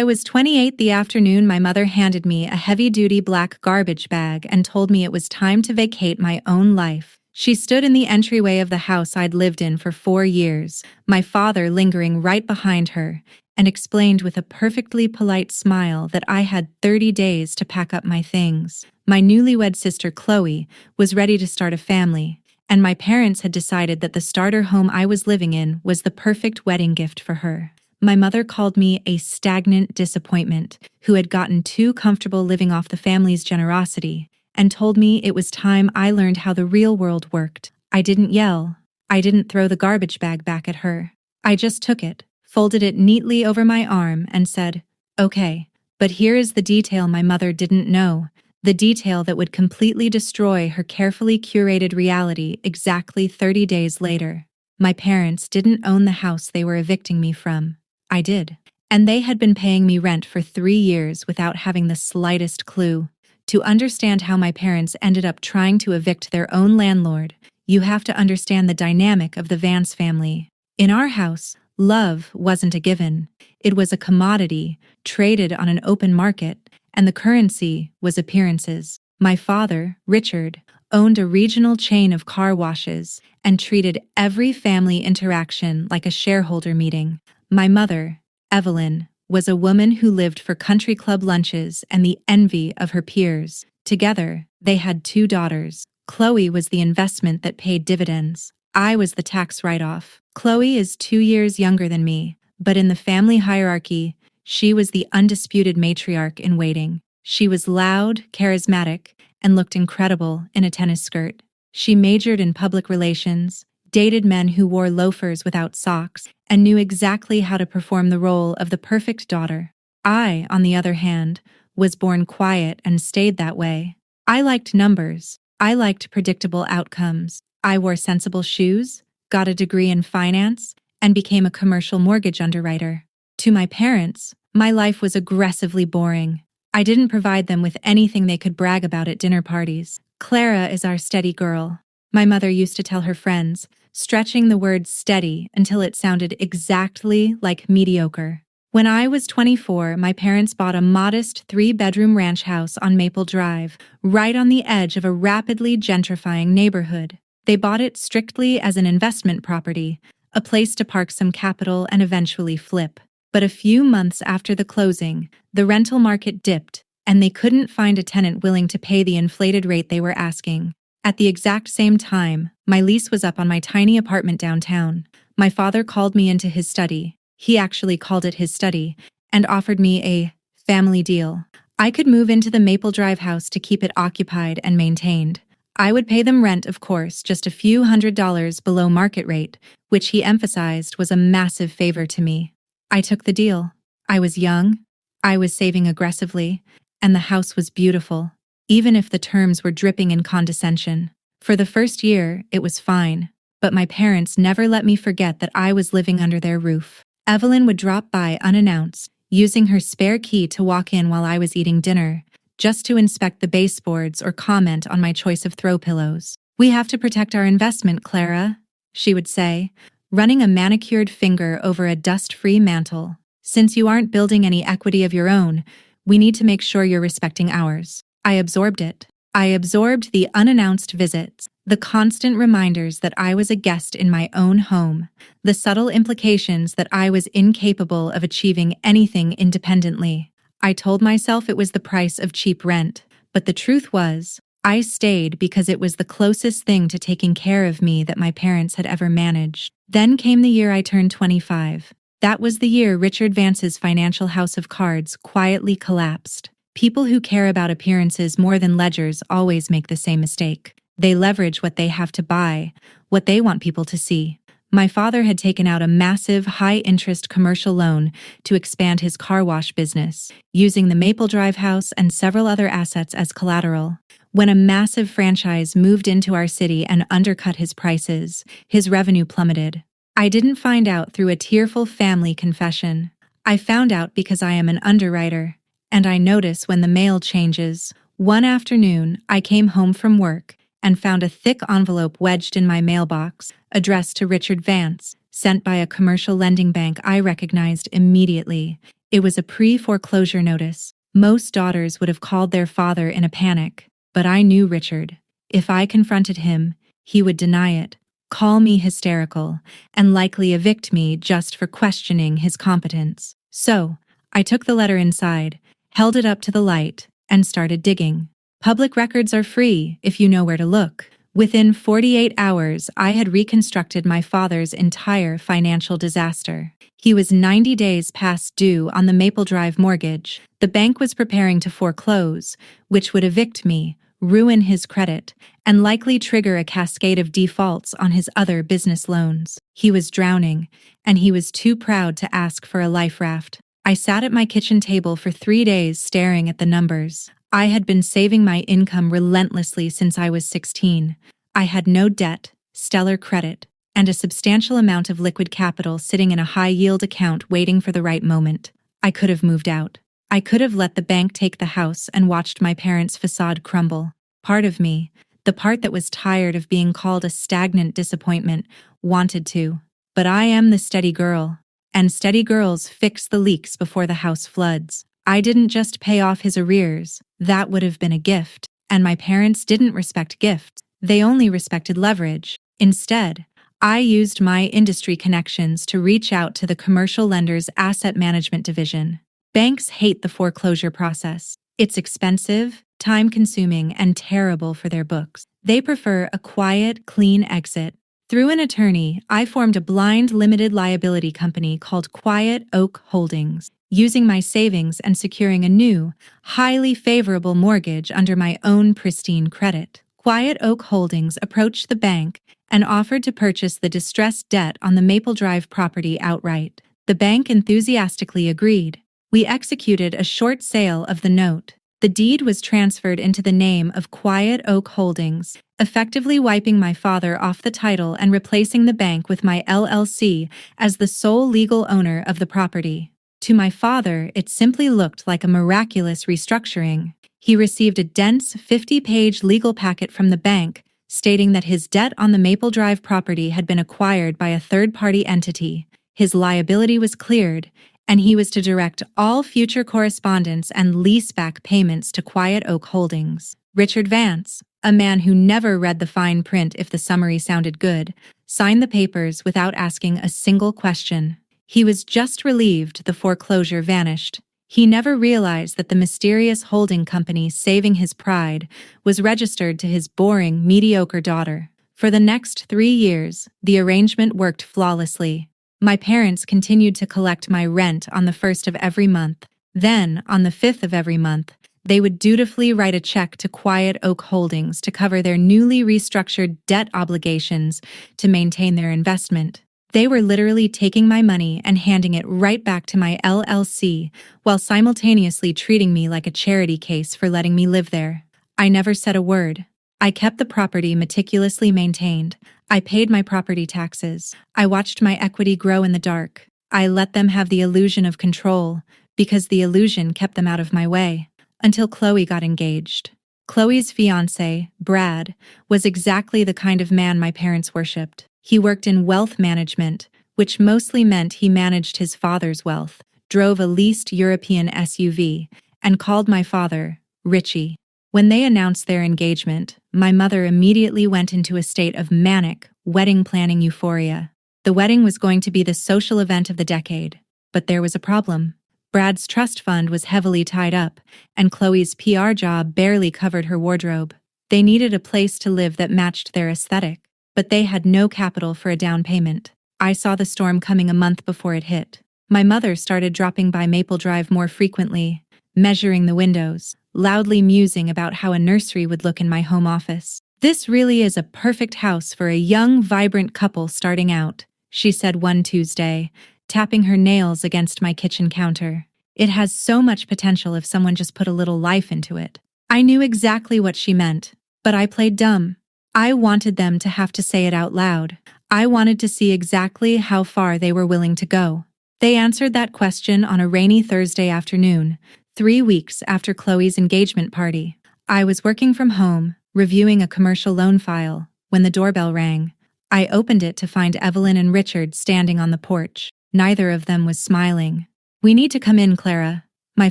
I was 28 the afternoon my mother handed me a heavy-duty black garbage bag and told me it was time to vacate my own life. She stood in the entryway of the house I'd lived in for 4 years, my father lingering right behind her, and explained with a perfectly polite smile that I had 30 days to pack up my things. My newlywed sister Chloe was ready to start a family, and my parents had decided that the starter home I was living in was the perfect wedding gift for her. My mother called me a stagnant disappointment who had gotten too comfortable living off the family's generosity, and told me it was time I learned how the real world worked. I didn't yell. I didn't throw the garbage bag back at her. I just took it, folded it neatly over my arm, and said, "Okay, but here is the detail my mother didn't know, the detail that would completely destroy her carefully curated reality exactly 30 days later. My parents didn't own the house they were evicting me from. I did. And they had been paying me rent for 3 years without having the slightest clue. To understand how my parents ended up trying to evict their own landlord, you have to understand the dynamic of the Vance family. In our house, love wasn't a given. It was a commodity, traded on an open market, and the currency was appearances. My father, Richard, owned a regional chain of car washes and treated every family interaction like a shareholder meeting. My mother, Evelyn, was a woman who lived for country club lunches and the envy of her peers. Together, they had 2 daughters. Chloe was the investment that paid dividends. I was the tax write-off. Chloe is 2 years younger than me, but in the family hierarchy, she was the undisputed matriarch in waiting. She was loud, charismatic, and looked incredible in a tennis skirt. She majored in public relations, dated men who wore loafers without socks, and knew exactly how to perform the role of the perfect daughter. I, on the other hand, was born quiet and stayed that way. I liked numbers. I liked predictable outcomes. I wore sensible shoes, got a degree in finance, and became a commercial mortgage underwriter. To my parents, my life was aggressively boring. I didn't provide them with anything they could brag about at dinner parties. "Clara is our steady girl," my mother used to tell her friends, stretching the word steady until it sounded exactly like mediocre. When I was 24, my parents bought a modest 3-bedroom ranch house on Maple Drive, right on the edge of a rapidly gentrifying neighborhood. They bought it strictly as an investment property, a place to park some capital and eventually flip. But a few months after the closing, the rental market dipped, and they couldn't find a tenant willing to pay the inflated rate they were asking. At the exact same time, my lease was up on my tiny apartment downtown. My father called me into his study. He actually called it his study, and offered me a family deal. I could move into the Maple Drive house to keep it occupied and maintained. I would pay them rent, of course, just a few $100s below market rate, which he emphasized was a massive favor to me. I took the deal. I was young, I was saving aggressively, and the house was beautiful, even if the terms were dripping in condescension. For the first year, it was fine, but my parents never let me forget that I was living under their roof. Evelyn would drop by unannounced, using her spare key to walk in while I was eating dinner, just to inspect the baseboards or comment on my choice of throw pillows. "We have to protect our investment, Clara," she would say, running a manicured finger over a dust-free mantle. "Since you aren't building any equity of your own, we need to make sure you're respecting ours." I absorbed it. I absorbed the unannounced visits, the constant reminders that I was a guest in my own home, the subtle implications that I was incapable of achieving anything independently. I told myself it was the price of cheap rent, but the truth was, I stayed because it was the closest thing to taking care of me that my parents had ever managed. Then came the year I turned 25. That was the year Richard Vance's financial house of cards quietly collapsed. People who care about appearances more than ledgers always make the same mistake. They leverage what they have to buy, what they want people to see. My father had taken out a massive, high-interest commercial loan to expand his car wash business, using the Maple Drive house and several other assets as collateral. When a massive franchise moved into our city and undercut his prices, his revenue plummeted. I didn't find out through a tearful family confession. I found out because I am an underwriter, and I notice when the mail changes. One afternoon, I came home from work and found a thick envelope wedged in my mailbox, addressed to Richard Vance, sent by a commercial lending bank I recognized immediately. It was a pre-foreclosure notice. Most daughters would have called their father in a panic, but I knew Richard. If I confronted him, he would deny it, call me hysterical, and likely evict me just for questioning his competence. So, I took the letter inside, held it up to the light, and started digging. Public records are free if you know where to look. Within 48 hours, I had reconstructed my father's entire financial disaster. He was 90 days past due on the Maple Drive mortgage. The bank was preparing to foreclose, which would evict me, ruin his credit, and likely trigger a cascade of defaults on his other business loans. He was drowning, and he was too proud to ask for a life raft. I sat at my kitchen table for 3 days staring at the numbers. I had been saving my income relentlessly since I was 16. I had no debt, stellar credit, and a substantial amount of liquid capital sitting in a high-yield account waiting for the right moment. I could have moved out. I could have let the bank take the house and watched my parents' facade crumble. Part of me, the part that was tired of being called a stagnant disappointment, wanted to. But I am the steady girl, and steady girls fix the leaks before the house floods. I didn't just pay off his arrears. That would have been a gift. And my parents didn't respect gifts. They only respected leverage. Instead, I used my industry connections to reach out to the commercial lender's asset management division. Banks hate the foreclosure process. It's expensive, time-consuming, and terrible for their books. They prefer a quiet, clean exit. Through an attorney, I formed a blind limited liability company called Quiet Oak Holdings, using my savings and securing a new, highly favorable mortgage under my own pristine credit. Quiet Oak Holdings approached the bank and offered to purchase the distressed debt on the Maple Drive property outright. The bank enthusiastically agreed. We executed a short sale of the note. The deed was transferred into the name of Quiet Oak Holdings, effectively wiping my father off the title and replacing the bank with my LLC as the sole legal owner of the property. To my father, it simply looked like a miraculous restructuring. He received a dense 50-page legal packet from the bank stating that his debt on the Maple Drive property had been acquired by a third-party entity. His liability was cleared, and he was to direct all future correspondence and leaseback payments to Quiet Oak Holdings. Richard Vance, a man who never read the fine print if the summary sounded good, signed the papers without asking a single question. He was just relieved the foreclosure vanished. He never realized that the mysterious holding company saving his pride was registered to his boring, mediocre daughter. For the next 3 years, the arrangement worked flawlessly. My parents continued to collect my rent on the 1st of every month. Then, on the 5th of every month, they would dutifully write a check to Quiet Oak Holdings to cover their newly restructured debt obligations to maintain their investment. They were literally taking my money and handing it right back to my LLC while simultaneously treating me like a charity case for letting me live there. I never said a word. I kept the property meticulously maintained. I paid my property taxes. I watched my equity grow in the dark. I let them have the illusion of control because the illusion kept them out of my way. Until Chloe got engaged. Chloe's fiancé, Brad, was exactly the kind of man my parents worshipped. He worked in wealth management, which mostly meant he managed his father's wealth, drove a leased European SUV, and called my father, Richie. When they announced their engagement, my mother immediately went into a state of manic, wedding planning euphoria. The wedding was going to be the social event of the decade, but there was a problem. Brad's trust fund was heavily tied up, and Chloe's PR job barely covered her wardrobe. They needed a place to live that matched their aesthetic, but they had no capital for a down payment. I saw the storm coming a month before it hit. My mother started dropping by Maple Drive more frequently, measuring the windows, loudly musing about how a nursery would look in my home office. "This really is a perfect house for a young, vibrant couple starting out," she said one Tuesday, tapping her nails against my kitchen counter. "It has so much potential if someone just put a little life into it." I knew exactly what she meant, but I played dumb. I wanted them to have to say it out loud. I wanted to see exactly how far they were willing to go. They answered that question on a rainy Thursday afternoon, 3 weeks after Chloe's engagement party. I was working from home, reviewing a commercial loan file, when the doorbell rang. I opened it to find Evelyn and Richard standing on the porch. Neither of them was smiling. "We need to come in, Clara," my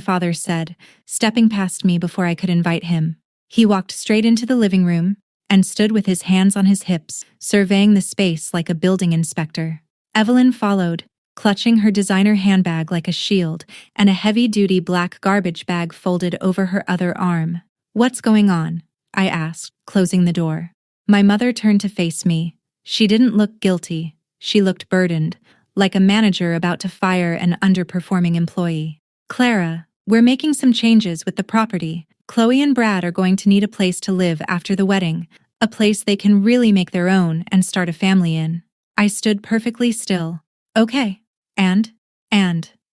father said, stepping past me before I could invite him. He walked straight into the living room and stood with his hands on his hips, surveying the space like a building inspector. Evelyn followed, clutching her designer handbag like a shield and a heavy-duty black garbage bag folded over her other arm. "What's going on?" I asked, closing the door. My mother turned to face me. She didn't look guilty. She looked burdened, like a manager about to fire an underperforming employee. "Clara, we're making some changes with the property. Chloe and Brad are going to need a place to live after the wedding, a place they can really make their own and start a family in." I stood perfectly still. "Okay. And,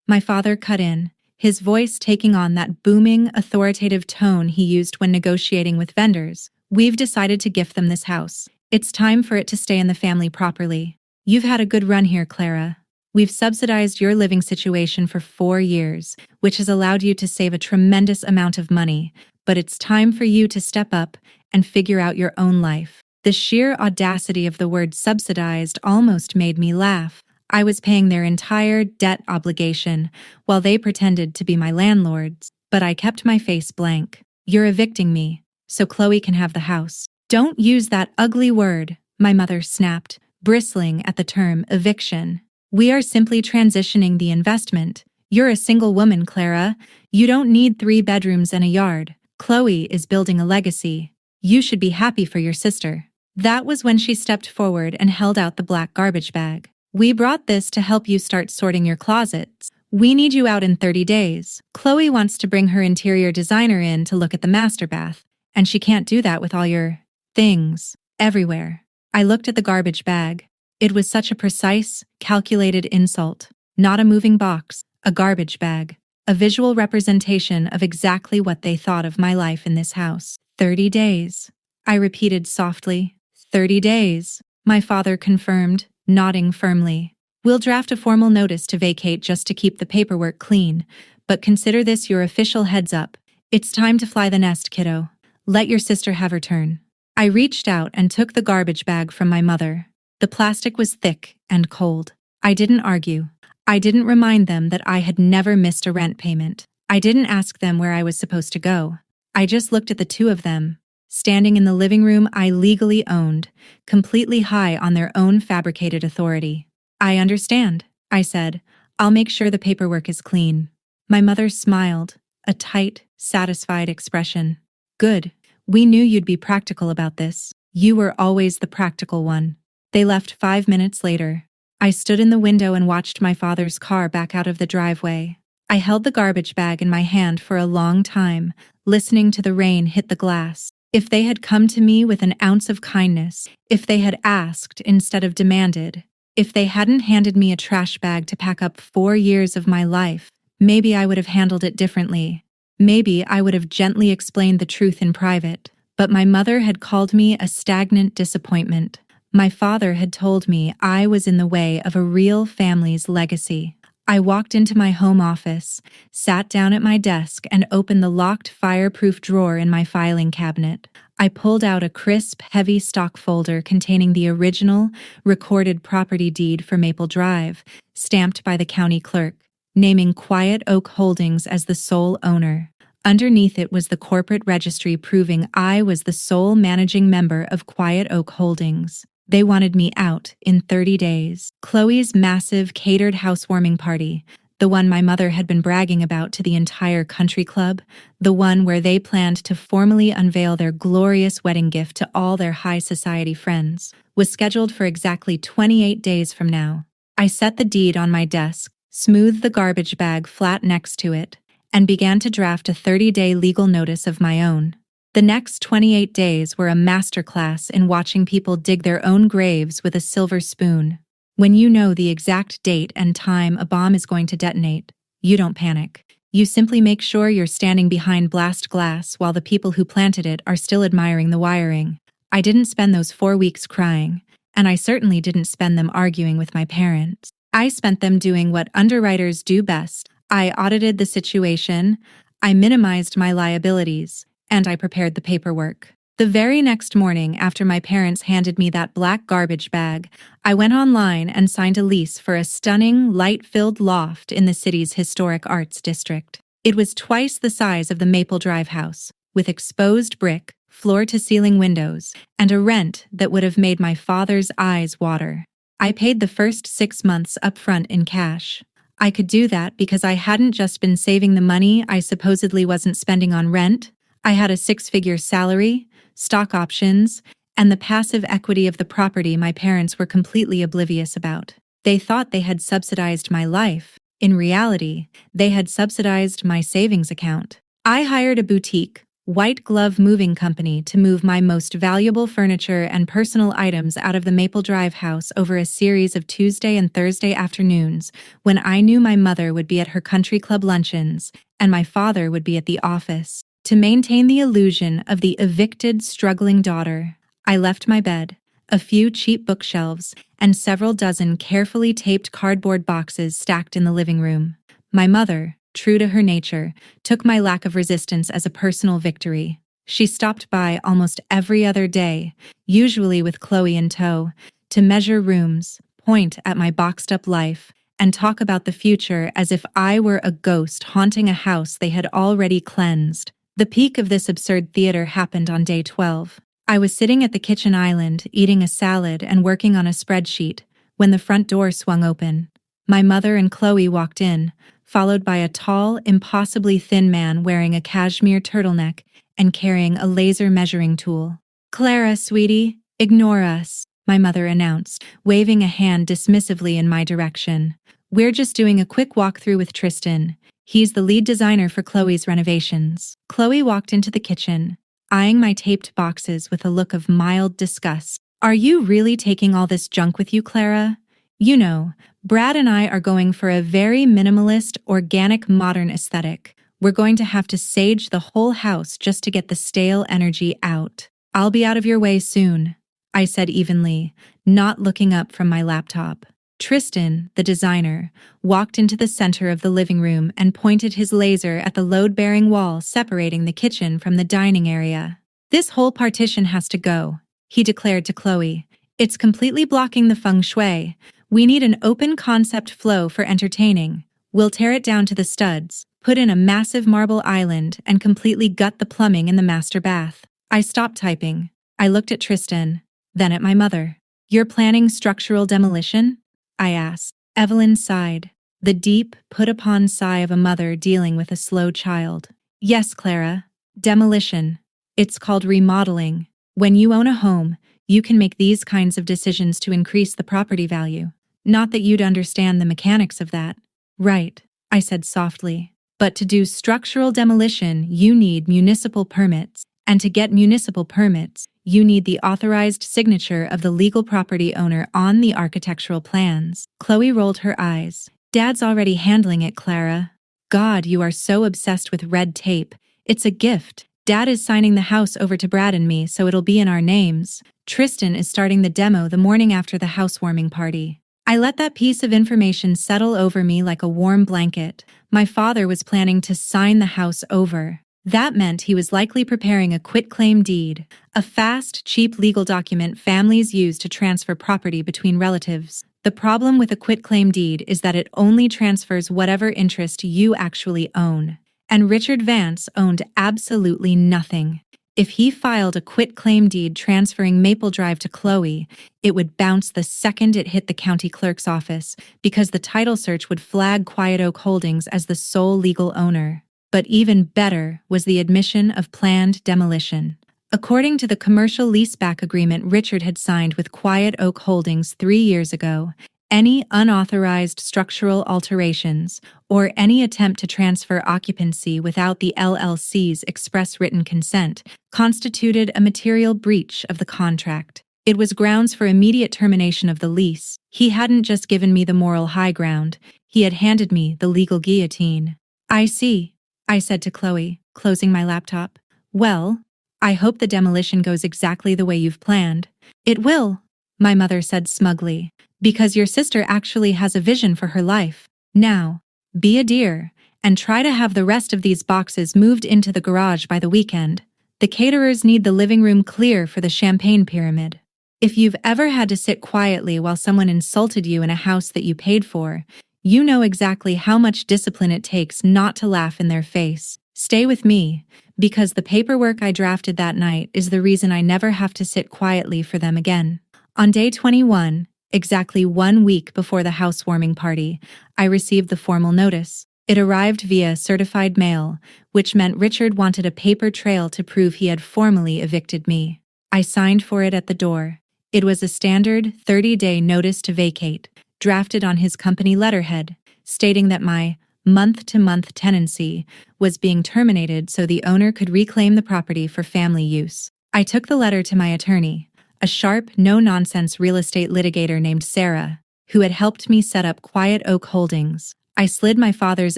my father cut in, his voice taking on that booming, authoritative tone he used when negotiating with vendors. "We've decided to gift them this house. It's time for it to stay in the family properly. You've had a good run here, Clara. We've subsidized your living situation for 4 years, which has allowed you to save a tremendous amount of money, but it's time for you to step up and figure out your own life." The sheer audacity of the word subsidized almost made me laugh. I was paying their entire debt obligation while they pretended to be my landlords, but I kept my face blank. "You're evicting me, so Chloe can have the house." "Don't use that ugly word," my mother snapped, bristling at the term eviction. "We are simply transitioning the investment. You're a single woman, Clara. You don't need 3 bedrooms and a yard. Chloe is building a legacy. You should be happy for your sister." That was when she stepped forward and held out the black garbage bag. "We brought this to help you start sorting your closets. We need you out in 30 days. Chloe wants to bring her interior designer in to look at the master bath, and she can't do that with all your things everywhere." I looked at the garbage bag. It was such a precise, calculated insult. Not a moving box, a garbage bag. A visual representation of exactly what they thought of my life in this house. 30 days. I repeated softly. 30 days. My father confirmed, nodding firmly. "We'll draft a formal notice to vacate just to keep the paperwork clean, but consider this your official heads up. It's time to fly the nest, kiddo. Let your sister have her turn." I reached out and took the garbage bag from my mother. The plastic was thick and cold. I didn't argue. I didn't remind them that I had never missed a rent payment. I didn't ask them where I was supposed to go. I just looked at the two of them, standing in the living room I legally owned, completely high on their own fabricated authority. "I understand," I said. "I'll make sure the paperwork is clean." My mother smiled, a tight, satisfied expression. "Good. We knew you'd be practical about this. You were always the practical one." They left 5 minutes later. I stood in the window and watched my father's car back out of the driveway. I held the garbage bag in my hand for a long time, listening to the rain hit the glass. If they had come to me with an ounce of kindness, if they had asked instead of demanded, if they hadn't handed me a trash bag to pack up 4 years of my life, maybe I would have handled it differently. Maybe I would have gently explained the truth in private. But my mother had called me a stagnant disappointment. My father had told me I was in the way of a real family's legacy. I walked into my home office, sat down at my desk, and opened the locked fireproof drawer in my filing cabinet. I pulled out a crisp, heavy stock folder containing the original, recorded property deed for Maple Drive, stamped by the county clerk, naming Quiet Oak Holdings as the sole owner. Underneath it was the corporate registry proving I was the sole managing member of Quiet Oak Holdings. They wanted me out in 30 days. Chloe's massive catered housewarming party, the one my mother had been bragging about to the entire country club, the one where they planned to formally unveil their glorious wedding gift to all their high society friends, was scheduled for exactly 28 days from now. I set the deed on my desk, smoothed the garbage bag flat next to it, and began to draft a 30-day legal notice of my own. The next 28 days were a masterclass in watching people dig their own graves with a silver spoon. When you know the exact date and time a bomb is going to detonate, you don't panic. You simply make sure you're standing behind blast glass while the people who planted it are still admiring the wiring. I didn't spend those 4 weeks crying, and I certainly didn't spend them arguing with my parents. I spent them doing what underwriters do best. I audited the situation, I minimized my liabilities, and I prepared the paperwork. The very next morning after my parents handed me that black garbage bag, I went online and signed a lease for a stunning, light-filled loft in the city's historic arts district. It was twice the size of the Maple Drive house, with exposed brick, floor-to-ceiling windows, and a rent that would have made my father's eyes water. I paid the first 6 months upfront in cash. I could do that because I hadn't just been saving the money I supposedly wasn't spending on rent. I had a 6-figure salary, stock options, and the passive equity of the property my parents were completely oblivious about. They thought they had subsidized my life. In reality, they had subsidized my savings account. I hired a boutique, white-glove moving company to move my most valuable furniture and personal items out of the Maple Drive house over a series of Tuesday and Thursday afternoons when I knew my mother would be at her country club luncheons and my father would be at the office. To maintain the illusion of the evicted, struggling daughter, I left my bed, a few cheap bookshelves, and several dozen carefully taped cardboard boxes stacked in the living room. My mother, true to her nature, took my lack of resistance as a personal victory. She stopped by almost every other day, usually with Chloe in tow, to measure rooms, point at my boxed-up life, and talk about the future as if I were a ghost haunting a house they had already cleansed. The peak of this absurd theater happened on day 12. I was sitting at the kitchen island, eating a salad and working on a spreadsheet, when the front door swung open. My mother and Chloe walked in, followed by a tall, impossibly thin man wearing a cashmere turtleneck and carrying a laser measuring tool. "Clara, sweetie, ignore us," my mother announced, waving a hand dismissively in my direction. "We're just doing a quick walkthrough with Tristan. He's the lead designer for Chloe's renovations." Chloe walked into the kitchen, eyeing my taped boxes with a look of mild disgust. "Are you really taking all this junk with you, Clara? You know, Brad and I are going for a very minimalist, organic, modern aesthetic. We're going to have to sage the whole house just to get the stale energy out." "I'll be out of your way soon," I said evenly, not looking up from my laptop. Tristan, the designer, walked into the center of the living room and pointed his laser at the load-bearing wall separating the kitchen from the dining area. "This whole partition has to go," he declared to Chloe. "It's completely blocking the feng shui. We need an open concept flow for entertaining. We'll tear it down to the studs, put in a massive marble island, and completely gut the plumbing in the master bath." I stopped typing. I looked at Tristan, then at my mother. "You're planning structural demolition?" I asked. Evelyn sighed, the deep, put-upon sigh of a mother dealing with a slow child. "Yes, Clara. Demolition. It's called remodeling. When you own a home, you can make these kinds of decisions to increase the property value. Not that you'd understand the mechanics of that." "Right," I said softly. "But to do structural demolition, you need municipal permits. And to get municipal permits, you need the authorized signature of the legal property owner on the architectural plans." Chloe rolled her eyes. "Dad's already handling it, Clara. God, you are so obsessed with red tape. It's a gift. Dad is signing the house over to Brad and me, so it'll be in our names. Tristan is starting the demo the morning after the housewarming party." I let that piece of information settle over me like a warm blanket. My father was planning to sign the house over. That meant he was likely preparing a quitclaim deed, a fast, cheap legal document families use to transfer property between relatives. The problem with a quitclaim deed is that it only transfers whatever interest you actually own. And Richard Vance owned absolutely nothing. If he filed a quitclaim deed transferring Maple Drive to Chloe, it would bounce the second it hit the county clerk's office because the title search would flag Quiet Oak Holdings as the sole legal owner. But even better was the admission of planned demolition. According to the commercial leaseback agreement Richard had signed with Quiet Oak Holdings 3 years ago, any unauthorized structural alterations or any attempt to transfer occupancy without the LLC's express written consent constituted a material breach of the contract. It was grounds for immediate termination of the lease. He hadn't just given me the moral high ground, he had handed me the legal guillotine. "I see," I said to Chloe, closing my laptop. "Well, I hope the demolition goes exactly the way you've planned." "It will," my mother said smugly, "because your sister actually has a vision for her life. Now, be a dear, and try to have the rest of these boxes moved into the garage by the weekend. The caterers need the living room clear for the champagne pyramid. If you've ever had to sit quietly while someone insulted you in a house that you paid for, you know exactly how much discipline it takes not to laugh in their face. Stay with me, because the paperwork I drafted that night is the reason I never have to sit quietly for them again. On day 21, exactly 1 week before the housewarming party, I received the formal notice. It arrived via certified mail, which meant Richard wanted a paper trail to prove he had formally evicted me. I signed for it at the door. It was a standard 30-day notice to vacate, drafted on his company letterhead, stating that my month-to-month tenancy was being terminated so the owner could reclaim the property for family use. I took the letter to my attorney, a sharp, no-nonsense real estate litigator named Sarah, who had helped me set up Quiet Oak Holdings. I slid my father's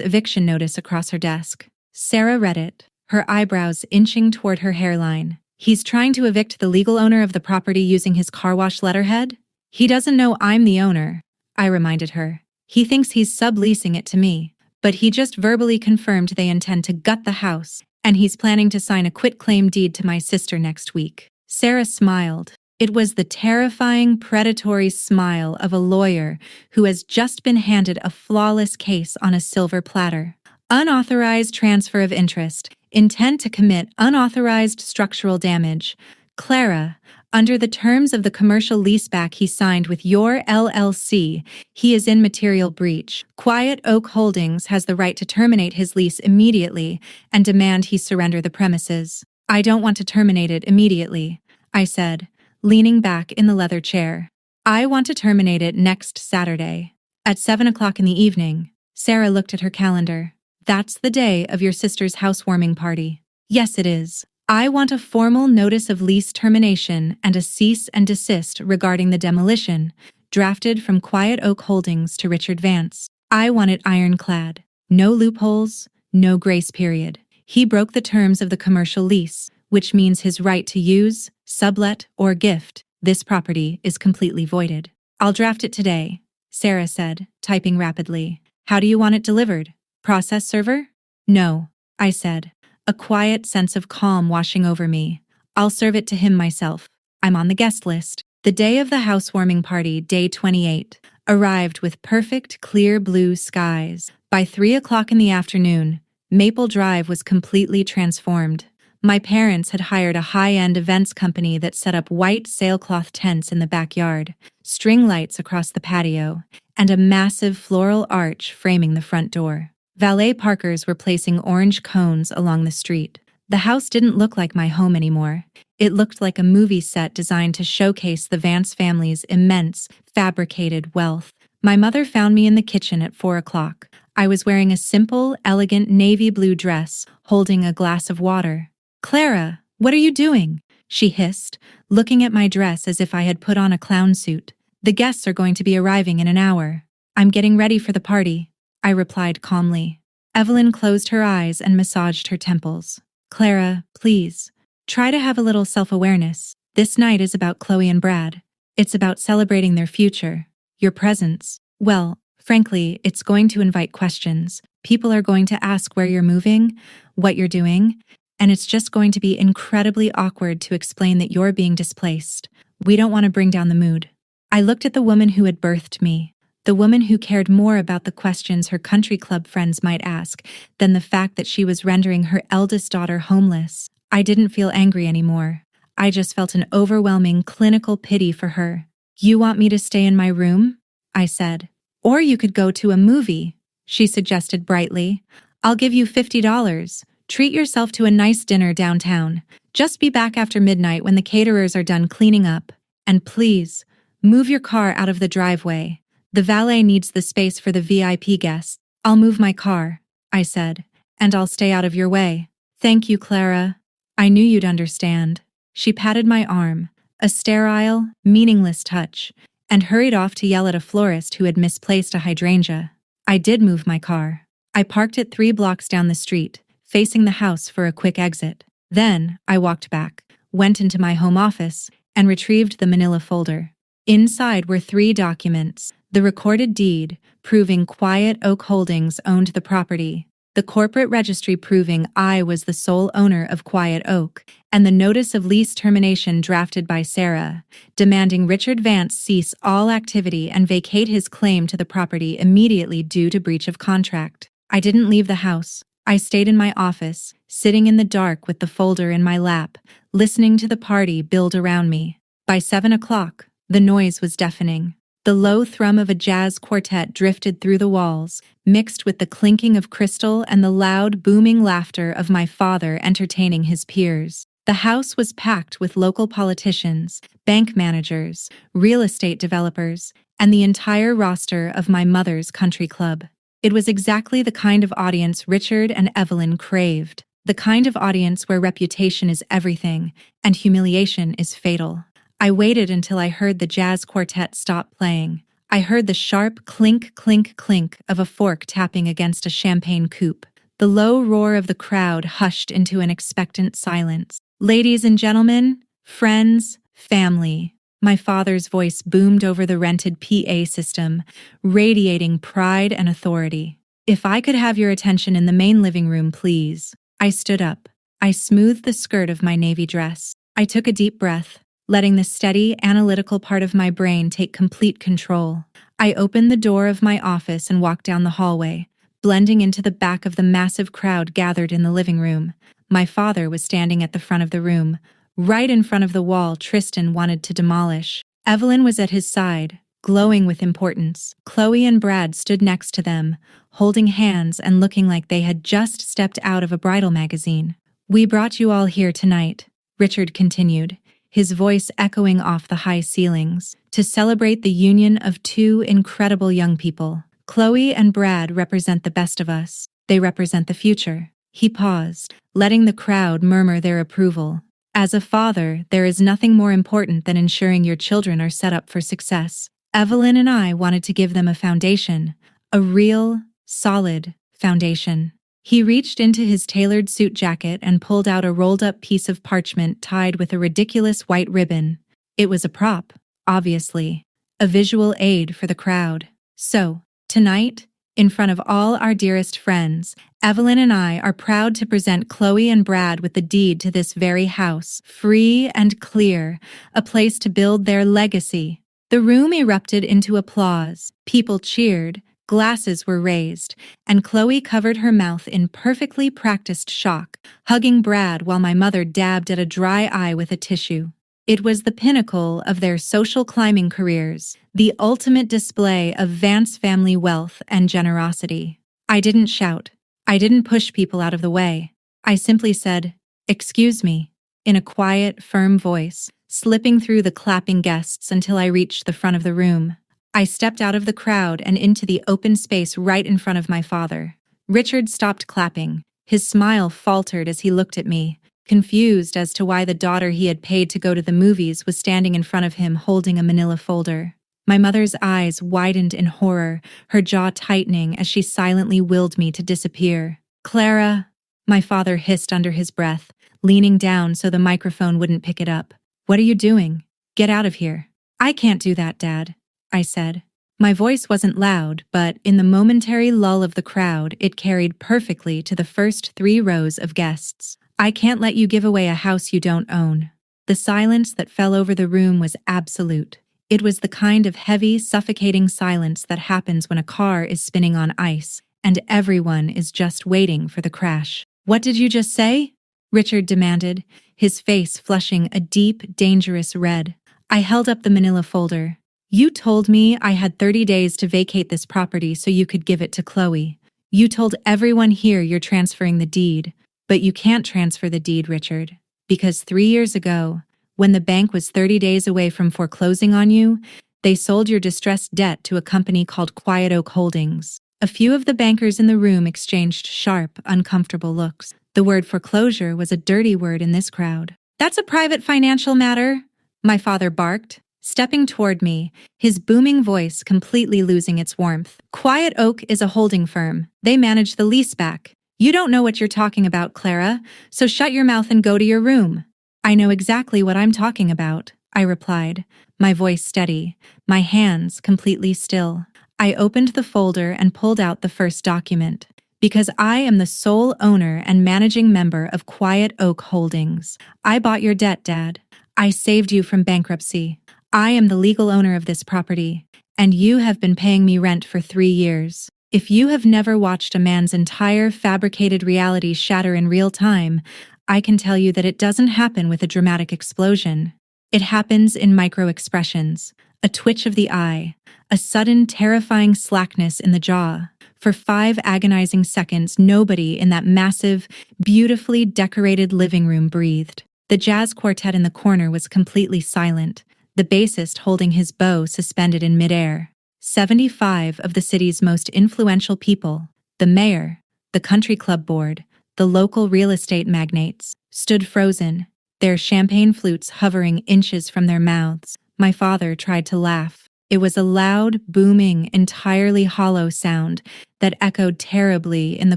eviction notice across her desk. Sarah read it, her eyebrows inching toward her hairline. He's trying to evict the legal owner of the property using his car wash letterhead? He doesn't know I'm the owner, I reminded her. He thinks he's subleasing it to me, but he just verbally confirmed they intend to gut the house, and he's planning to sign a quitclaim deed to my sister next week. Sarah smiled. It was the terrifying, predatory smile of a lawyer who has just been handed a flawless case on a silver platter. Unauthorized transfer of interest, intent to commit unauthorized structural damage. Clara, under the terms of the commercial leaseback he signed with your LLC, he is in material breach. Quiet Oak Holdings has the right to terminate his lease immediately and demand he surrender the premises. I don't want to terminate it immediately, I said, leaning back in the leather chair. I want to terminate it next Saturday. At 7 o'clock in the evening, Sarah looked at her calendar. That's the day of your sister's housewarming party. Yes, it is. I want a formal notice of lease termination and a cease and desist regarding the demolition, drafted from Quiet Oak Holdings to Richard Vance. I want it ironclad. No loopholes, no grace period. He broke the terms of the commercial lease, which means his right to use, sublet, or gift this property is completely voided. I'll draft it today, Sarah said, typing rapidly. How do you want it delivered? Process server? No, I said, a quiet sense of calm washing over me. I'll serve it to him myself. I'm on the guest list. The day of the housewarming party, day 28, arrived with perfect, clear blue skies. By 3 o'clock in the afternoon, Maple Drive was completely transformed. My parents had hired a high-end events company that set up white sailcloth tents in the backyard, string lights across the patio, and a massive floral arch framing the front door. Valet parkers were placing orange cones along the street. The house didn't look like my home anymore. It looked like a movie set designed to showcase the Vance family's immense, fabricated wealth. My mother found me in the kitchen at 4 o'clock. I was wearing a simple, elegant navy blue dress, holding a glass of water. Clara, what are you doing? She hissed, looking at my dress as if I had put on a clown suit. The guests are going to be arriving in an hour. I'm getting ready for the party, I replied calmly. Evelyn closed her eyes and massaged her temples. Clara, please, try to have a little self-awareness. This night is about Chloe and Brad. It's about celebrating their future. Your presence. Well, frankly, it's going to invite questions. People are going to ask where you're moving, what you're doing, and it's just going to be incredibly awkward to explain that you're being displaced. We don't want to bring down the mood. I looked at the woman who had birthed me, the woman who cared more about the questions her country club friends might ask than the fact that she was rendering her eldest daughter homeless. I didn't feel angry anymore. I just felt an overwhelming clinical pity for her. You want me to stay in my room? I said. Or you could go to a movie, she suggested brightly. I'll give you $50. Treat yourself to a nice dinner downtown. Just be back after midnight when the caterers are done cleaning up. And please, move your car out of the driveway. The valet needs the space for the VIP guests. I'll move my car, I said, and I'll stay out of your way. Thank you, Clara. I knew you'd understand. She patted my arm, a sterile, meaningless touch, and hurried off to yell at a florist who had misplaced a hydrangea. I did move my car. I parked it 3 blocks down the street, facing the house for a quick exit. Then, I walked back, went into my home office, and retrieved the manila folder. Inside were 3 documents: the recorded deed, proving Quiet Oak Holdings owned the property, the corporate registry proving I was the sole owner of Quiet Oak, and the notice of lease termination drafted by Sarah, demanding Richard Vance cease all activity and vacate his claim to the property immediately due to breach of contract. I didn't leave the house. I stayed in my office, sitting in the dark with the folder in my lap, listening to the party build around me. By 7 o'clock, the noise was deafening. The low thrum of a jazz quartet drifted through the walls, mixed with the clinking of crystal and the loud, booming laughter of my father entertaining his peers. The house was packed with local politicians, bank managers, real estate developers, and the entire roster of my mother's country club. It was exactly the kind of audience Richard and Evelyn craved, the kind of audience where reputation is everything and humiliation is fatal. I waited until I heard the jazz quartet stop playing. I heard the sharp clink, clink, clink of a fork tapping against a champagne coupe. The low roar of the crowd hushed into an expectant silence. Ladies and gentlemen, friends, family. My father's voice boomed over the rented PA system, radiating pride and authority. If I could have your attention in the main living room, please. I stood up. I smoothed the skirt of my navy dress. I took a deep breath, letting the steady, analytical part of my brain take complete control. I opened the door of my office and walked down the hallway, blending into the back of the massive crowd gathered in the living room. My father was standing at the front of the room, right in front of the wall Tristan wanted to demolish. Evelyn was at his side, glowing with importance. Chloe and Brad stood next to them, holding hands and looking like they had just stepped out of a bridal magazine. "We brought you all here tonight," Richard continued, his voice echoing off the high ceilings, "to celebrate the union of two incredible young people. Chloe and Brad represent the best of us. They represent the future." He paused, letting the crowd murmur their approval. As a father, there is nothing more important than ensuring your children are set up for success. Evelyn and I wanted to give them a foundation, a real, solid foundation. He reached into his tailored suit jacket and pulled out a rolled-up piece of parchment tied with a ridiculous white ribbon. It was a prop, obviously, a visual aid for the crowd. "So, tonight, in front of all our dearest friends, Evelyn and I are proud to present Chloe and Brad with the deed to this very house, free and clear, a place to build their legacy." The room erupted into applause. People cheered. Glasses were raised, and Chloe covered her mouth in perfectly practiced shock, hugging Brad while my mother dabbed at a dry eye with a tissue. It was the pinnacle of their social climbing careers, the ultimate display of Vance family wealth and generosity. I didn't shout. I didn't push people out of the way. I simply said, "Excuse me," in a quiet, firm voice, slipping through the clapping guests until I reached the front of the room. I stepped out of the crowd and into the open space right in front of my father. Richard stopped clapping. His smile faltered as he looked at me, confused as to why the daughter he had paid to go to the movies was standing in front of him holding a manila folder. My mother's eyes widened in horror, her jaw tightening as she silently willed me to disappear. "Clara," my father hissed under his breath, leaning down so the microphone wouldn't pick it up. "What are you doing? Get out of here." "I can't do that, Dad," I said. My voice wasn't loud, but in the momentary lull of the crowd, it carried perfectly to the first 3 rows of guests. "I can't let you give away a house you don't own." The silence that fell over the room was absolute. It was the kind of heavy, suffocating silence that happens when a car is spinning on ice, and everyone is just waiting for the crash. "What did you just say?" Richard demanded, his face flushing a deep, dangerous red. I held up the manila folder. "You told me I had 30 days to vacate this property so you could give it to Chloe. You told everyone here you're transferring the deed, but you can't transfer the deed, Richard, because 3 years ago, when the bank was 30 days away from foreclosing on you, they sold your distressed debt to a company called Quiet Oak Holdings." A few of the bankers in the room exchanged sharp, uncomfortable looks. The word foreclosure was a dirty word in this crowd. "That's a private financial matter," my father barked, stepping toward me, his booming voice completely losing its warmth. "Quiet Oak is a holding firm. They manage the leaseback. You don't know what you're talking about, Clara, so shut your mouth and go to your room." "I know exactly what I'm talking about," I replied, my voice steady, my hands completely still. I opened the folder and pulled out the first document. Because I am the sole owner and managing member of Quiet Oak Holdings. I bought your debt, Dad. I saved you from bankruptcy. I am the legal owner of this property, and you have been paying me rent for 3 years. If you have never watched a man's entire fabricated reality shatter in real time, I can tell you that it doesn't happen with a dramatic explosion. It happens in micro-expressions, a twitch of the eye, a sudden terrifying slackness in the jaw. For 5 agonizing seconds, nobody in that massive, beautifully decorated living room breathed. The jazz quartet in the corner was completely silent, the bassist holding his bow suspended in midair. 75 of the city's most influential people, the mayor, the country club board, the local real estate magnates, stood frozen, their champagne flutes hovering inches from their mouths. My father tried to laugh. It was a loud, booming, entirely hollow sound that echoed terribly in the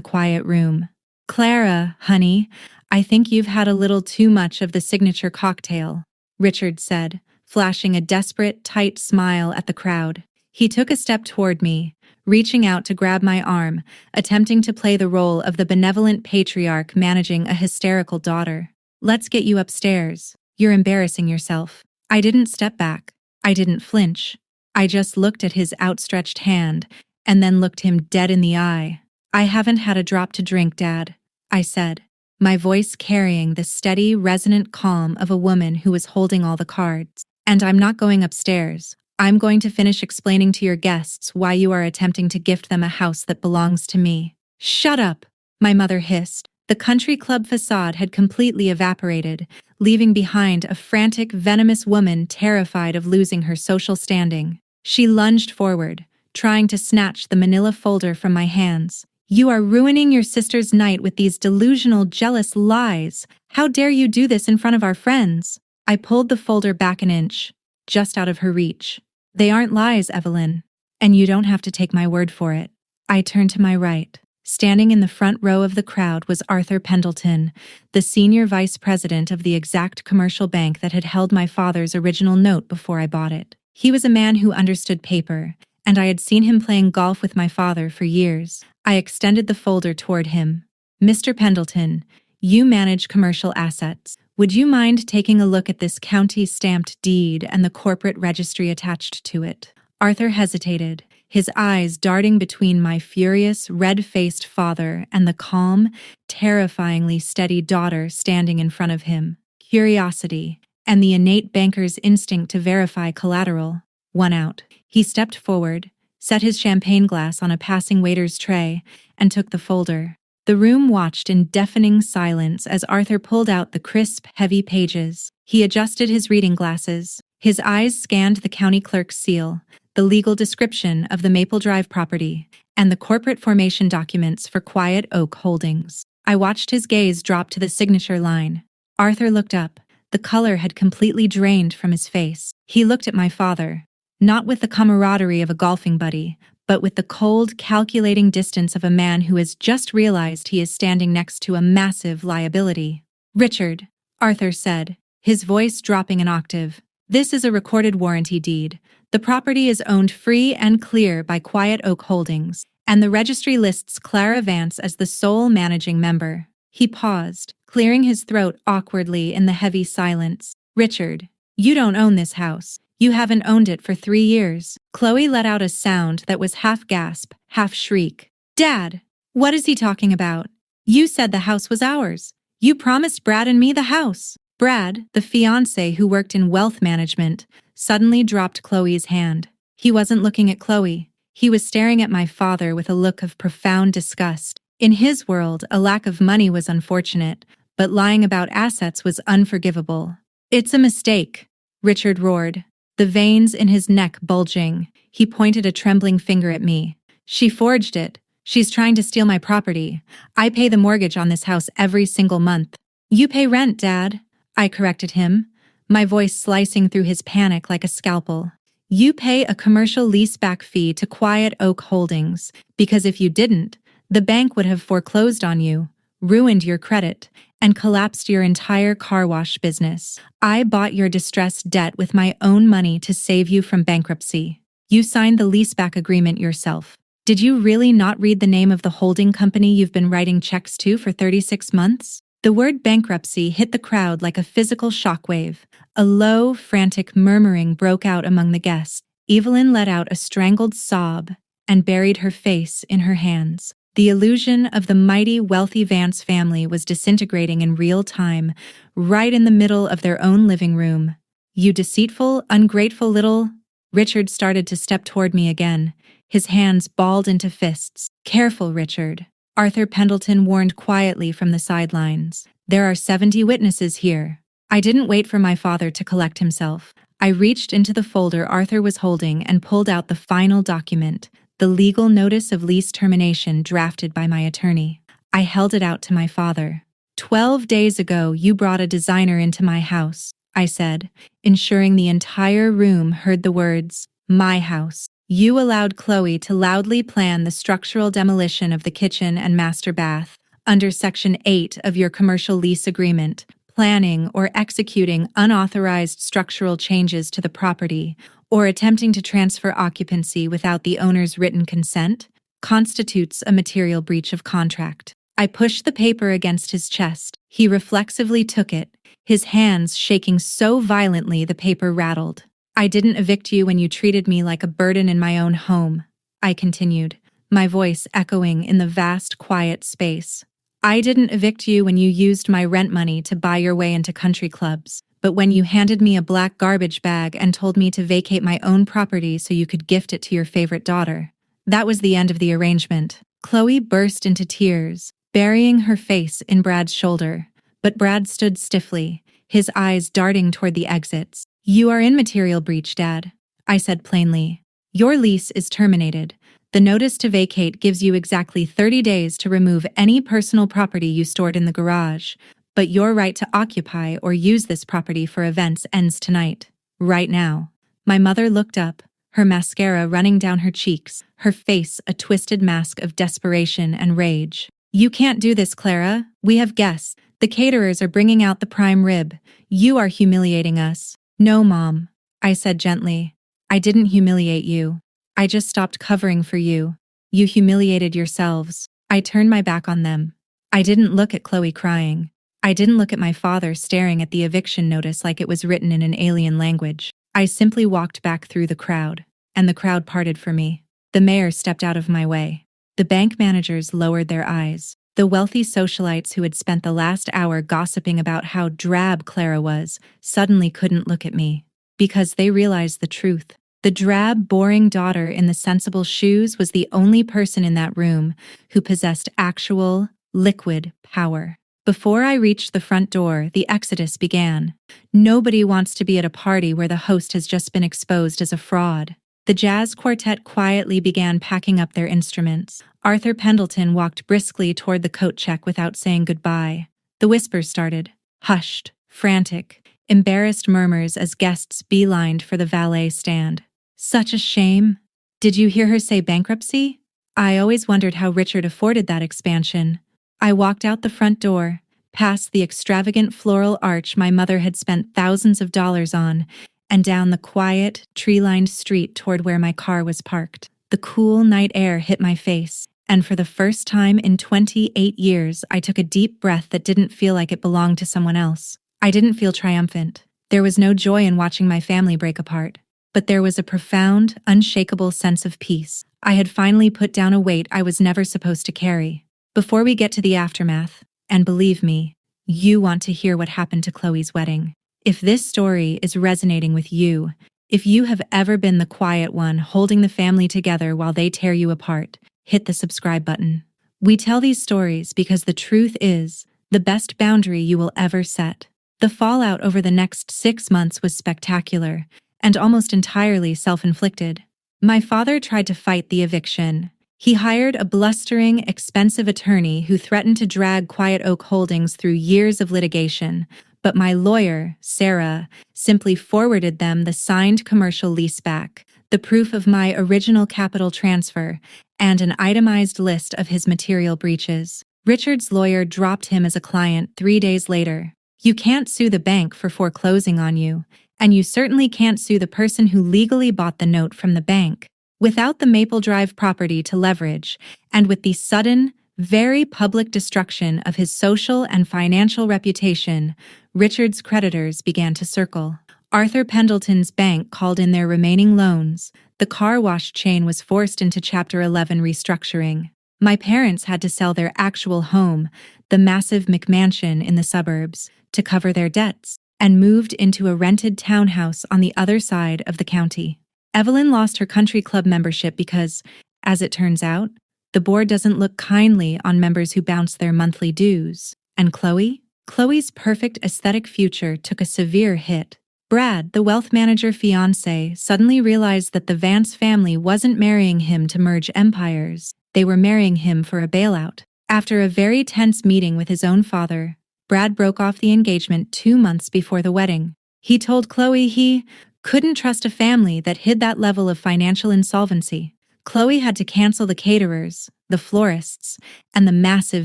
quiet room. "Clara, honey, I think you've had a little too much of the signature cocktail," Richard said, flashing a desperate, tight smile at the crowd. He took a step toward me, reaching out to grab my arm, attempting to play the role of the benevolent patriarch managing a hysterical daughter. "Let's get you upstairs. You're embarrassing yourself." I didn't step back. I didn't flinch. I just looked at his outstretched hand, and then looked him dead in the eye. "I haven't had a drop to drink, Dad," I said, my voice carrying the steady, resonant calm of a woman who was holding all the cards. "And I'm not going upstairs. I'm going to finish explaining to your guests why you are attempting to gift them a house that belongs to me." "Shut up," my mother hissed. The country club facade had completely evaporated, leaving behind a frantic, venomous woman terrified of losing her social standing. She lunged forward, trying to snatch the manila folder from my hands. "You are ruining your sister's night with these delusional, jealous lies. How dare you do this in front of our friends?" I pulled the folder back an inch, just out of her reach. "They aren't lies, Evelyn, and you don't have to take my word for it." I turned to my right. Standing in the front row of the crowd was Arthur Pendleton, the senior vice president of the exact commercial bank that had held my father's original note before I bought it. He was a man who understood paper, and I had seen him playing golf with my father for years. I extended the folder toward him. "Mr. Pendleton, you manage commercial assets. Would you mind taking a look at this county-stamped deed and the corporate registry attached to it?" Arthur hesitated, his eyes darting between my furious, red-faced father and the calm, terrifyingly steady daughter standing in front of him. Curiosity, and the innate banker's instinct to verify collateral, won out. He stepped forward, set his champagne glass on a passing waiter's tray, and took the folder. The room watched in deafening silence as Arthur pulled out the crisp, heavy pages. He adjusted his reading glasses. His eyes scanned the county clerk's seal, the legal description of the Maple Drive property, and the corporate formation documents for Quiet Oak Holdings. I watched his gaze drop to the signature line. Arthur looked up. The color had completely drained from his face. He looked at my father, not with the camaraderie of a golfing buddy, but with the cold, calculating distance of a man who has just realized he is standing next to a massive liability. "Richard," Arthur said, his voice dropping an octave, "this is a recorded warranty deed. The property is owned free and clear by Quiet Oak Holdings, and the registry lists Clara Vance as the sole managing member." He paused, clearing his throat awkwardly in the heavy silence. "Richard, you don't own this house. You haven't owned it for 3 years." Chloe let out a sound that was half gasp, half shriek. "Dad, what is he talking about? You said the house was ours. You promised Brad and me the house." Brad, the fiancé who worked in wealth management, suddenly dropped Chloe's hand. He wasn't looking at Chloe. He was staring at my father with a look of profound disgust. In his world, a lack of money was unfortunate, but lying about assets was unforgivable. "It's a mistake," Richard roared, the veins in his neck bulging. He pointed a trembling finger at me. "She forged it. She's trying to steal my property. I pay the mortgage on this house every single month." "You pay rent, Dad," I corrected him, my voice slicing through his panic like a scalpel. "You pay a commercial leaseback fee to Quiet Oak Holdings, because if you didn't, the bank would have foreclosed on you, ruined your credit, and collapsed your entire car wash business. I bought your distressed debt with my own money to save you from bankruptcy. You signed the leaseback agreement yourself." Did you really not read the name of the holding company you've been writing checks to for 36 months? The word bankruptcy hit the crowd like a physical shockwave. A low, frantic murmuring broke out among the guests. Evelyn let out a strangled sob and buried her face in her hands. The illusion of the mighty, wealthy Vance family was disintegrating in real time, right in the middle of their own living room. "You deceitful, ungrateful little—" Richard started to step toward me again, his hands balled into fists. "Careful, Richard," Arthur Pendleton warned quietly from the sidelines. "There are 70 witnesses here." I didn't wait for my father to collect himself. I reached into the folder Arthur was holding and pulled out the final document, the legal notice of lease termination drafted by my attorney. I held it out to my father. "12 days ago, you brought a designer into my house," I said, ensuring the entire room heard the words, "my house." "You allowed Chloe to loudly plan the structural demolition of the kitchen and master bath under Section 8 of your commercial lease agreement, planning or executing unauthorized structural changes to the property, or attempting to transfer occupancy without the owner's written consent, constitutes a material breach of contract." I pushed the paper against his chest. He reflexively took it, his hands shaking so violently the paper rattled. "I didn't evict you when you treated me like a burden in my own home," I continued, my voice echoing in the vast, quiet space. "I didn't evict you when you used my rent money to buy your way into country clubs, but when you handed me a black garbage bag and told me to vacate my own property so you could gift it to your favorite daughter. That was the end of the arrangement." Chloe burst into tears, burying her face in Brad's shoulder, but Brad stood stiffly, his eyes darting toward the exits. "You are in material breach, Dad," I said plainly. "Your lease is terminated. The notice to vacate gives you exactly 30 days to remove any personal property you stored in the garage, but your right to occupy or use this property for events ends tonight, right now." My mother looked up, her mascara running down her cheeks, her face a twisted mask of desperation and rage. "You can't do this, Clara. We have guests. The caterers are bringing out the prime rib. You are humiliating us." "No, Mom," I said gently. "I didn't humiliate you. I just stopped covering for you. You humiliated yourselves." I turned my back on them. I didn't look at Chloe crying. I didn't look at my father staring at the eviction notice like it was written in an alien language. I simply walked back through the crowd, and the crowd parted for me. The mayor stepped out of my way. The bank managers lowered their eyes. The wealthy socialites who had spent the last hour gossiping about how drab Clara was suddenly couldn't look at me, because they realized the truth. The drab, boring daughter in the sensible shoes was the only person in that room who possessed actual, liquid power. Before I reached the front door, the exodus began. Nobody wants to be at a party where the host has just been exposed as a fraud. The jazz quartet quietly began packing up their instruments. Arthur Pendleton walked briskly toward the coat check without saying goodbye. The whispers started, hushed, frantic, embarrassed murmurs as guests beelined for the valet stand. "Such a shame. Did you hear her say bankruptcy?" I always wondered how Richard afforded that expansion. I walked out the front door, past the extravagant floral arch my mother had spent thousands of dollars on, and down the quiet, tree-lined street toward where my car was parked. The cool night air hit my face, and for the first time in 28 years, I took a deep breath that didn't feel like it belonged to someone else. I didn't feel triumphant. There was no joy in watching my family break apart, but there was a profound, unshakable sense of peace. I had finally put down a weight I was never supposed to carry. Before we get to the aftermath, and believe me, you want to hear what happened to Chloe's wedding. If this story is resonating with you, if you have ever been the quiet one holding the family together while they tear you apart, hit the subscribe button. We tell these stories because the truth is the best boundary you will ever set. The fallout over the next 6 months was spectacular and almost entirely self-inflicted. My father tried to fight the eviction. He hired a blustering, expensive attorney who threatened to drag Quiet Oak Holdings through years of litigation, but my lawyer, Sarah, simply forwarded them the signed commercial lease back, the proof of my original capital transfer, and an itemized list of his material breaches. Richard's lawyer dropped him as a client 3 days later. You can't sue the bank for foreclosing on you, and you certainly can't sue the person who legally bought the note from the bank. Without the Maple Drive property to leverage, and with the sudden, very public destruction of his social and financial reputation, Richard's creditors began to circle. Arthur Pendleton's bank called in their remaining loans. The car wash chain was forced into Chapter 11 restructuring. My parents had to sell their actual home, the massive McMansion in the suburbs, to cover their debts, and moved into a rented townhouse on the other side of the county. Evelyn lost her country club membership because, as it turns out, the board doesn't look kindly on members who bounce their monthly dues. And Chloe's perfect aesthetic future took a severe hit. Brad, the wealth manager fiancé, suddenly realized that the Vance family wasn't marrying him to merge empires. They were marrying him for a bailout. After a very tense meeting with his own father, Brad broke off the engagement 2 months before the wedding. He told Chloe he couldn't trust a family that hid that level of financial insolvency. Chloe had to cancel the caterers, the florists, and the massive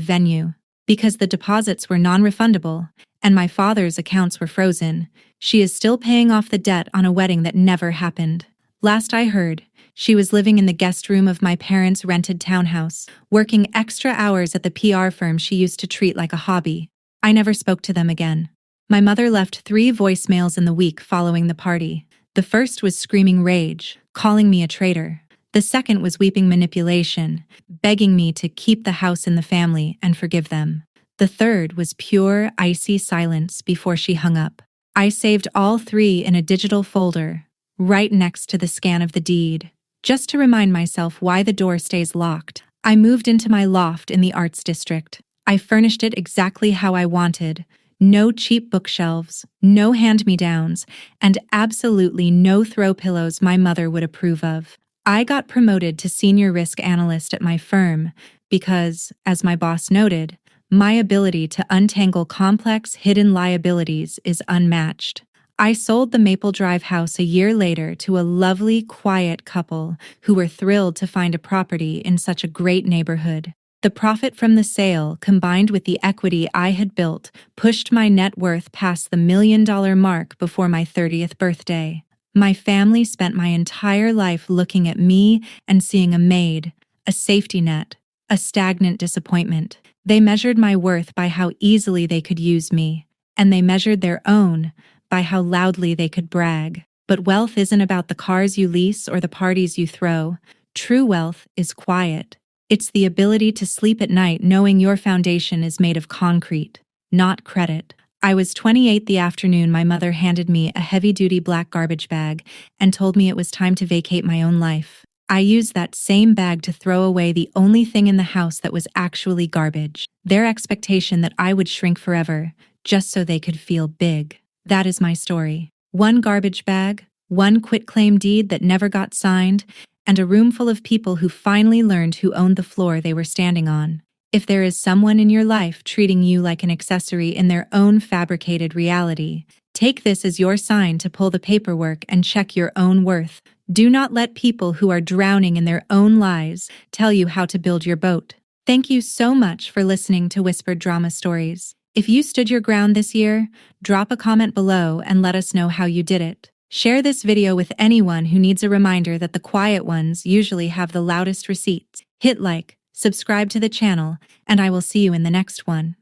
venue. Because the deposits were non-refundable, and my father's accounts were frozen, she is still paying off the debt on a wedding that never happened. Last I heard, she was living in the guest room of my parents' rented townhouse, working extra hours at the PR firm she used to treat like a hobby. I never spoke to them again. My mother left 3 voicemails in the week following the party. The first was screaming rage, calling me a traitor. The second was weeping manipulation, begging me to keep the house in the family and forgive them. The third was pure, icy silence before she hung up. I saved all 3 in a digital folder, right next to the scan of the deed, just to remind myself why the door stays locked. I moved into my loft in the Arts District. I furnished it exactly how I wanted. No cheap bookshelves, no hand-me-downs, and absolutely no throw pillows my mother would approve of. I got promoted to senior risk analyst at my firm because, as my boss noted, my ability to untangle complex hidden liabilities is unmatched. I sold the Maple Drive house a year later to a lovely, quiet couple who were thrilled to find a property in such a great neighborhood. The profit from the sale, combined with the equity I had built, pushed my net worth past the $1 million mark before my 30th birthday. My family spent my entire life looking at me and seeing a maid, a safety net, a stagnant disappointment. They measured my worth by how easily they could use me, and they measured their own by how loudly they could brag. But wealth isn't about the cars you lease or the parties you throw. True wealth is quiet. It's the ability to sleep at night knowing your foundation is made of concrete, not credit. I was 28 the afternoon my mother handed me a heavy-duty black garbage bag and told me it was time to vacate my own life. I used that same bag to throw away the only thing in the house that was actually garbage. Their expectation that I would shrink forever, just so they could feel big. That is my story. 1 garbage bag, 1 quitclaim deed that never got signed, and a room full of people who finally learned who owned the floor they were standing on. If there is someone in your life treating you like an accessory in their own fabricated reality, take this as your sign to pull the paperwork and check your own worth. Do not let people who are drowning in their own lies tell you how to build your boat. Thank you so much for listening to Whispered Drama Stories. If you stood your ground this year, drop a comment below and let us know how you did it. Share this video with anyone who needs a reminder that the quiet ones usually have the loudest receipts. Hit like, subscribe to the channel, and I will see you in the next one.